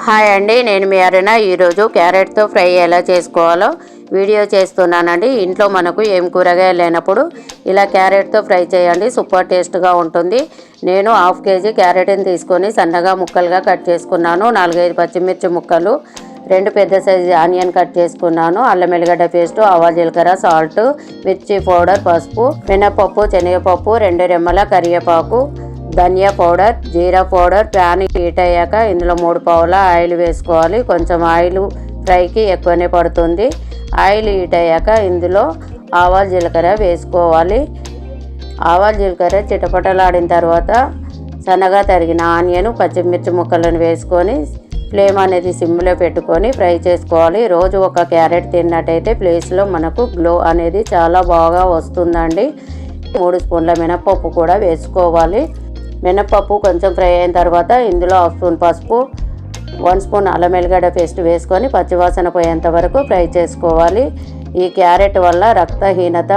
Hi అండి, నేను మీ అరుణ. ఈరోజు క్యారెట్తో ఫ్రై ఎలా చేసుకోవాలో వీడియో చేస్తున్నానండి. ఇంట్లో మనకు ఏం కూరగాయలు లేనప్పుడు ఇలా క్యారెట్తో ఫ్రై చేయండి, సూపర్ టేస్ట్గా ఉంటుంది. నేను హాఫ్ కేజీ క్యారెట్ని తీసుకొని సన్నగా ముక్కలుగా కట్ చేసుకున్నాను. 4-5 పచ్చిమిర్చి ముక్కలు, 2 పెద్ద సైజు ఆనియన్ కట్ చేసుకున్నాను. అల్లం ఎల్లిగడ్డ పేస్ట్, ఆవాలు జీలకర్ర, సాల్ట్, మిర్చి పౌడర్, పసుపు, మినపప్పు, శనగపప్పు, 2 రెమ్మల కరివేపాకు, ధనియా పౌడర్, జీరా పౌడర్. ప్యాన్ హీట్ అయ్యాక ఇందులో 3 పావుల ఆయిల్ వేసుకోవాలి. కొంచెం ఆయిల్ ఫ్రైకి ఎక్కువనే పడుతుంది. ఆయిల్ హీట్ అయ్యాక ఇందులో ఆవాలు జీలకర్ర వేసుకోవాలి. ఆవాలు జీలకర్ర చిటపటలాడిన తర్వాత సన్నగా తరిగిన ఆనియన్, పచ్చిమిర్చి ముక్కలను వేసుకొని ఫ్లేమ్ అనేది సిమ్లో పెట్టుకొని ఫ్రై చేసుకోవాలి. రోజు ఒక క్యారెట్ తిన్నట్టయితే ప్లేస్లో మనకు గ్లో అనేది చాలా బాగా వస్తుందండి. 3 స్పూన్ల మినపప్పు కూడా వేసుకోవాలి. మినపప్పు కొంచెం ఫ్రై అయిన తర్వాత ఇందులో 1 స్పూన్ పసుపు, 1 స్పూన్ అల్లం ఎల్లిగడ్డ పేస్ట్ వేసుకొని పచ్చివాసన పోయేంత వరకు ఫ్రై చేసుకోవాలి. ఈ క్యారెట్ వల్ల రక్తహీనత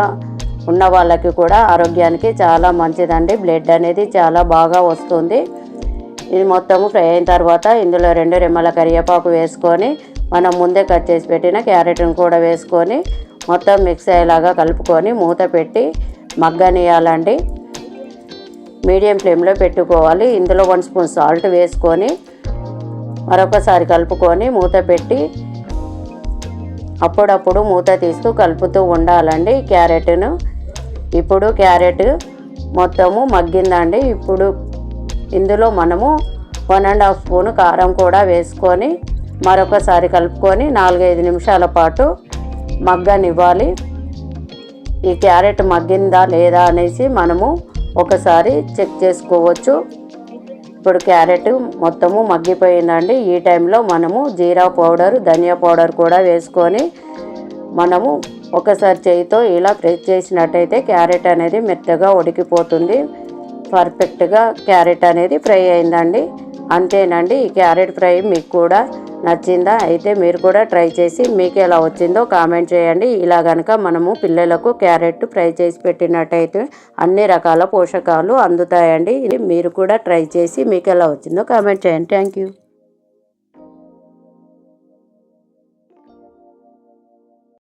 ఉన్న వాళ్ళకి కూడా ఆరోగ్యానికి చాలా మంచిదండి. బ్లడ్ అనేది చాలా బాగా వస్తుంది. ఇది మొత్తము ఫ్రై అయిన తర్వాత ఇందులో 2 రెమ్మల కరివేపాకు వేసుకొని మనం ముందే కట్ చేసి పెట్టిన క్యారెట్ని కూడా వేసుకొని మొత్తం మిక్స్ అయ్యేలాగా కలుపుకొని మూత పెట్టి మగ్గనియాలండి. మీడియం ఫ్లేమ్లో పెట్టుకోవాలి. ఇందులో 1 స్పూన్ సాల్ట్ వేసుకొని మరొకసారి కలుపుకొని మూత పెట్టి అప్పుడప్పుడు మూత తీస్తూ కలుపుతూ ఉండాలండి క్యారెట్ను. ఇప్పుడు క్యారెట్ మొత్తము మగ్గిందండి. ఇప్పుడు ఇందులో మనము 1½ స్పూన్ కారం కూడా వేసుకొని మరొకసారి కలుపుకొని 4-5 నిమిషాల పాటు మగ్గనివ్వాలి. ఈ క్యారెట్ మగ్గిందా లేదా అనేసి మనము ఒకసారి చెక్ చేసుకోవచ్చు. ఇప్పుడు క్యారెట్ మొత్తము మగ్గిపోయిందండి. ఈ టైంలో మనము జీరా పౌడర్, ధనియా పౌడర్ కూడా వేసుకొని మనము ఒకసారి చేయితో ఇలా ప్రెస్ చేసినట్టయితే క్యారెట్ అనేది మెత్తగా ఉడికిపోతుంది. పర్ఫెక్ట్గా క్యారెట్ అనేది ఫ్రై అయిందండి. అంతేనండి. ఈ క్యారెట్ ఫ్రై మీకు కూడా నచ్చిందా? అయితే మీరు కూడా ట్రై చేసి మీకు ఎలా వచ్చిందో కామెంట్ చేయండి. ఇలా కనుక మనము పిల్లలకు క్యారెట్ ఫ్రై చేసి పెట్టినట్టయితే అన్ని రకాల పోషకాలు అందుతాయండి. మీరు కూడా ట్రై చేసి మీకు ఎలా వచ్చిందో కామెంట్ చేయండి. Thank you.